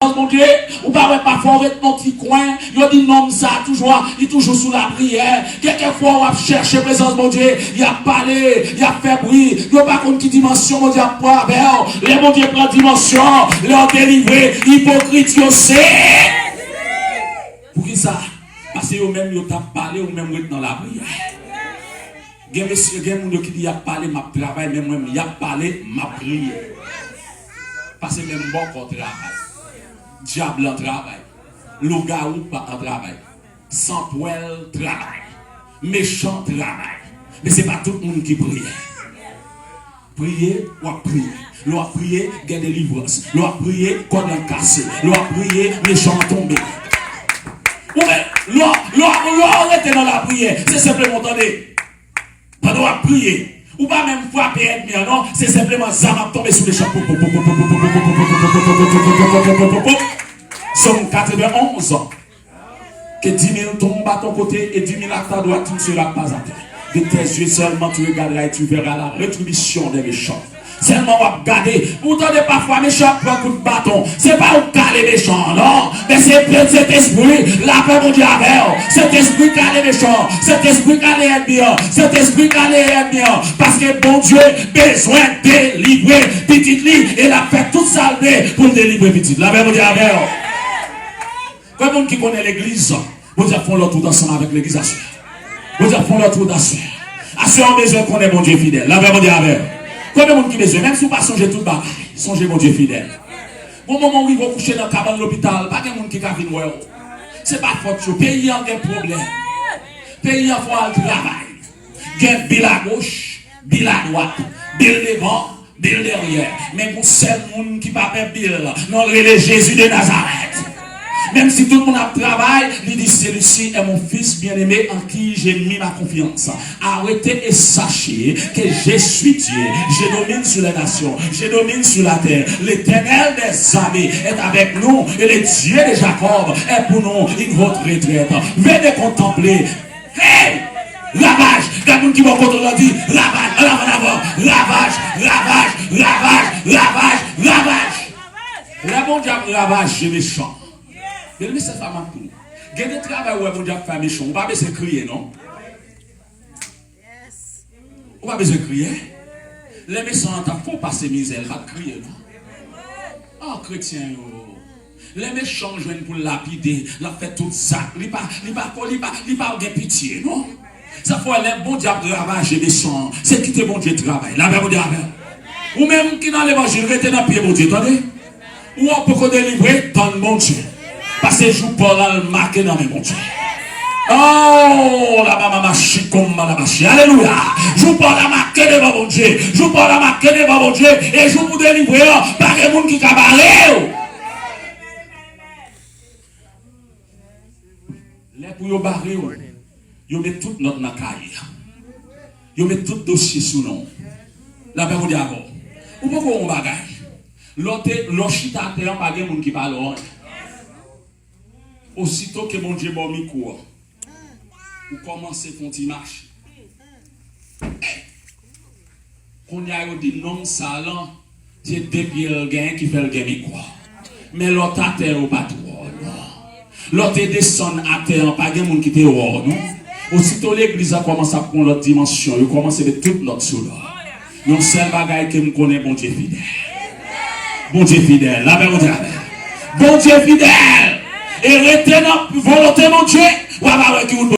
Mon Dieu, ou pas parfois être dans petit coin, il dit non ça toujours, il est toujours sous la prière. Quelquefois on va chercher présence mon Dieu, il a parlé, il a fait bruit, il a pas contre qui dimension mon Dieu pas les mon Dieu prend dimension, leur délivrer, hypocrite yo c'est. Pour qui ça? Parce que eux même ils t'a parlé ou même dans la prière. Il y a monsieur qui dit il a parlé ma travail même moi il a parlé ma prière. Parce que même bon qu'on travaille. Diable en travail, loup-garou pas en travail, sans poil travail, méchant travail. Mais ce n'est pas tout le monde qui prie. Prier, ou à prier. L'on a prié, il y a délivrance. L'on a prié, qu'on a cassé. L'on a prié, méchant tombé. L'on a arrêté dans la prière. C'est simplement, attendez, pendant la prier. Ou pas même frapper ennemi, non, c'est simplement ça m'a tombé sous les chapeaux. Somme 91. Que 10 000 tombent à ton côté et 10 000 à ta droite, tu ne seras pas à terre. De tes yeux seulement tu regarderas et tu verras la rétribution des méchants. Seulement on va regarder. Vous entendez parfois méchant prend un coup de bâton. C'est pas au cas les méchants, non. Mais c'est cet esprit, la paix mon Dieu avec. Cet esprit qui a les méchants. Cet esprit qui a les ennemis. Cet esprit qui a les ennemis. Parce que bon Dieu besoin de délivrer petite lit. Et la fait toute salvée pour délivrer petite. La paix mon Dieu avec. Comme monde qui connaît l'église, vous dire font l'autre tout ensemble avec l'église. Vous dire font l'autre tout ensemble. Assurez besoin qu'on est mon Dieu fidèle. La paix mon Dieu avec. Combien de monde qui besoin, même si vous ne songez tout bas, songez mon Dieu fidèle. Au moment où ils vont coucher dans le cabane de l'hôpital, pas de monde qui va venir voir. Ce n'est pas faute, le pays a des problèmes. Le pays a le travail. Il y a bill à gauche, bill à droite, bill devant, bill derrière. Mais pour seul monde qui ne va pas bill, non, le Jésus de Nazareth. Même si tout le monde a travail, il dit celui-ci est mon fils bien-aimé en qui j'ai mis ma confiance. Arrêtez et sachez que je suis Dieu. Je domine sur les nations. Je domine sur la terre. L'Éternel des armées est avec nous et le Dieu de Jacob est pour nous une votre retraite. Venez contempler. Hey! Ravage! Quelqu'un qui va contrôler dit ravage, ravage, ravage, ravage, ravage, ravage. La bon diable ravage, c'est méchant. Mais c'est pas ma pour. Il y a des travail où on a fait méchant. On ne va pas besoin de crier, non? On ne va pas besoin de crier. Les méchants, il faut passer misère. Il va crier, non? Oh, chrétien, les méchants jouent pour lapider. Il a fait tout ça. Il ne va pas pitié, non? Ça faut aller bon diable de ravage et méchant. C'est qui te bon Dieu travail. La même diable. Ou même qui dans l'évangile, restez dans le pied, mon Dieu. Attendez? Ou on peut délivrer dans le bon Dieu. Parce que je Paul a marqué dans mes mon Dieu. Oh, la maman marche comme la marche. Alléluia. Je Paul a marqué devant mon Dieu. Je Paul a marqué devant mon Dieu. Et je vous délivrer par les gens qui cabalent. Les pour vous barrer, vous mettez tout notre nacaille. Vous mettez tout dossier sous nous. La paix vous dit avant. Ou pourquoi on bagaille? L'autre chita à terre, pas de gens qui parlent. Aussitôt que mon Dieu m'a mis quoi, vous commencez à faire une marche. On y a dit non, ça là, c'est depuis le gain qui fait le gain quoi. Mais l'autre à terre, pas trop. L'autre descend à terre, pas de monde qui te voit, non? Aussitôt l'église a commencé à prendre l'autre dimension, il commence à mettre toute l'autre sous là. Non, c'est un bagage que me connaît, bon Dieu fidèle. Bon Dieu fidèle, la même Dieu. Bon Dieu fidèle. Et retenez volonté, mon Dieu, ou avoir